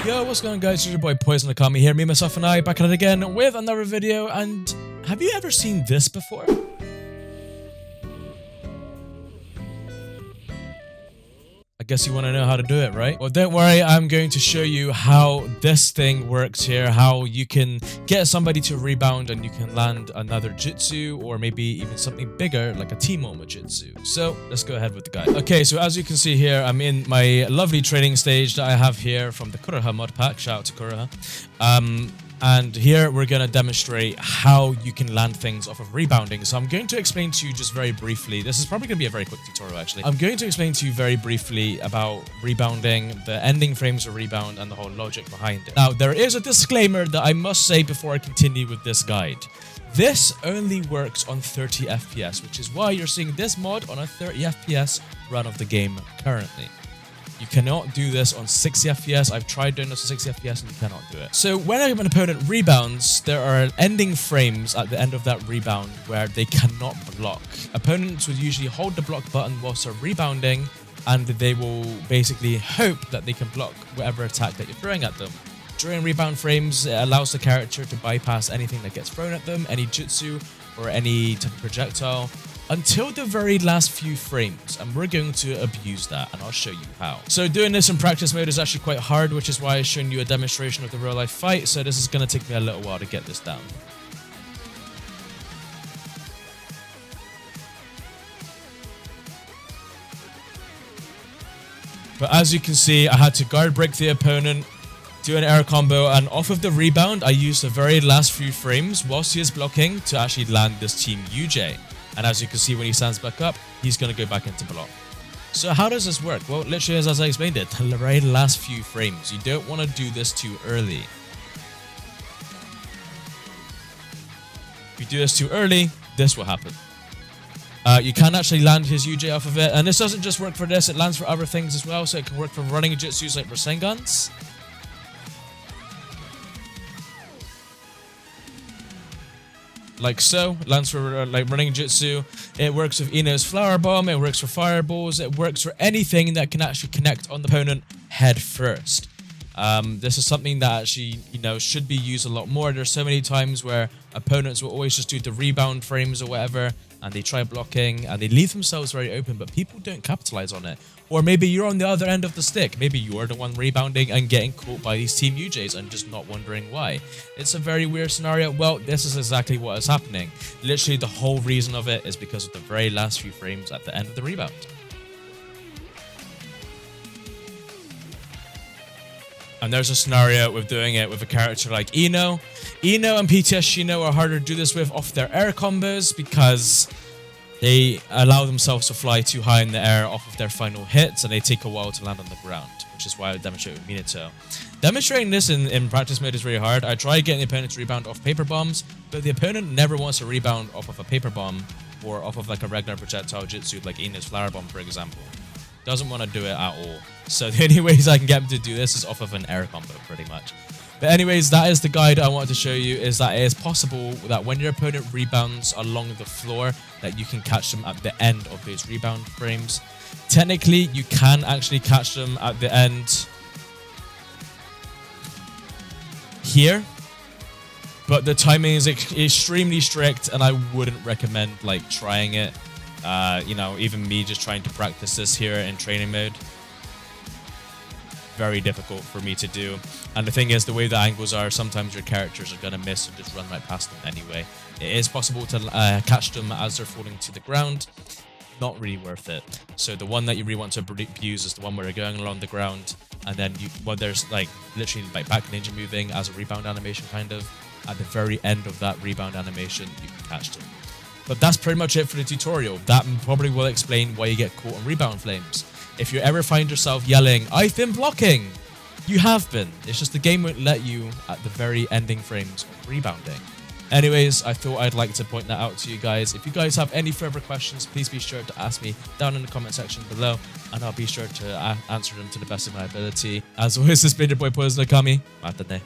Yo, what's going on, guys? It's your boy Poison Okami here, me, myself, and I, back at it again with another video. And have you ever seen this before? I guess you want to know how to do it, right? Well, don't worry, I'm going to show you how this thing works here, how you can get somebody to rebound and you can land another Jutsu, or maybe even something bigger like a T-Moment Jutsu. So let's go ahead with the guide. Okay, so as you can see here, I'm in my lovely training stage that I have here from the Kuroha mod pack. Shout out to Kuroha. And here we're going to demonstrate how you can land things off of rebounding. So I'm going to explain to you just very briefly. This is probably going to be a very quick tutorial, actually. I'm going to explain to you very briefly about rebounding, the ending frames of rebound, and the whole logic behind it. Now, there is a disclaimer that I must say before I continue with this guide. This only works on 30 FPS, which is why you're seeing this mod on a 30 FPS run of the game currently. You cannot do this on 60 FPS. I've tried doing this on 60 FPS and you cannot do it. So when an opponent rebounds, there are ending frames at the end of that rebound where they cannot block. Opponents would usually hold the block button whilst they're rebounding, and they will basically hope that they can block whatever attack that you're throwing at them. During rebound frames, it allows the character to bypass anything that gets thrown at them, any jutsu or any type of projectile, until the very last few frames, and we're going to abuse that, and I'll show you how. So doing this in practice mode is actually quite hard, which is why I've shown you a demonstration of the real life fight, so this is going to take me a little while to get this down. But as you can see, I had to guard break the opponent, do an air combo, and off of the rebound, I used the very last few frames whilst he is blocking to actually land this Team UJ. And as you can see, when he stands back up, he's going to go back into block. So how does this work? Well, literally as I explained it, the very last few frames. You don't want to do this too early. If you do this too early, this will happen. You can actually land his UJ off of it. And this doesn't just work for this, it lands for other things as well. So it can work for running jutsus like Rasengans. Like so, lands for like running jutsu. It works with Ino's flower bomb. It works for fireballs. It works for anything that can actually connect on the opponent head first. This is something that actually, should be used a lot more. There's so many times where opponents will always just do the rebound frames or whatever, and they try blocking and they leave themselves very open, but people don't capitalize on it. Or maybe you're on the other end of the stick. Maybe you're the one rebounding and getting caught by these Team UJs and just not wondering why. It's a very weird scenario. Well, this is exactly what is happening. Literally, the whole reason of it is because of the very last few frames at the end of the rebound. And there's a scenario with doing it with a character like Ino. Ino and PTS Shino are harder to do this with off their air combos because they allow themselves to fly too high in the air off of their final hits, and they take a while to land on the ground, which is why I demonstrate with Minato. Demonstrating this in practice mode is very hard. I try getting the opponent to rebound off paper bombs, but the opponent never wants to rebound off of a paper bomb or off of like a regular projectile jutsu like Ino's flower bomb, for example. Doesn't want to do it at all. So the only ways I can get him to do this is off of an air combo, pretty much. But anyways, that is the guide I wanted to show you, is that it is possible that when your opponent rebounds along the floor, that you can catch them at the end of those rebound frames. Technically, you can actually catch them at the end here, but the timing is extremely strict, and I wouldn't recommend like trying it. Even me just trying to practice this here in training mode, very difficult for me to do. And the thing is, the way the angles are, sometimes your characters are going to miss and just run right past them anyway. It is possible to catch them as they're falling to the ground. Not really worth it. So the one that you really want to abuse is the one where you're going along the ground, and then there's like literally like back ninja moving as a rebound animation kind of. At the very end of that rebound animation, you can catch them. But that's pretty much it for the tutorial. That probably will explain why you get caught on rebound flames. If you ever find yourself yelling, "I've been blocking," you have been. It's just the game won't let you at the very ending frames of rebounding. Anyways, I thought I'd like to point that out to you guys. If you guys have any further questions, please be sure to ask me down in the comment section below, and I'll be sure to answer them to the best of my ability. As always, this has been your boy Poison Okami. Matane.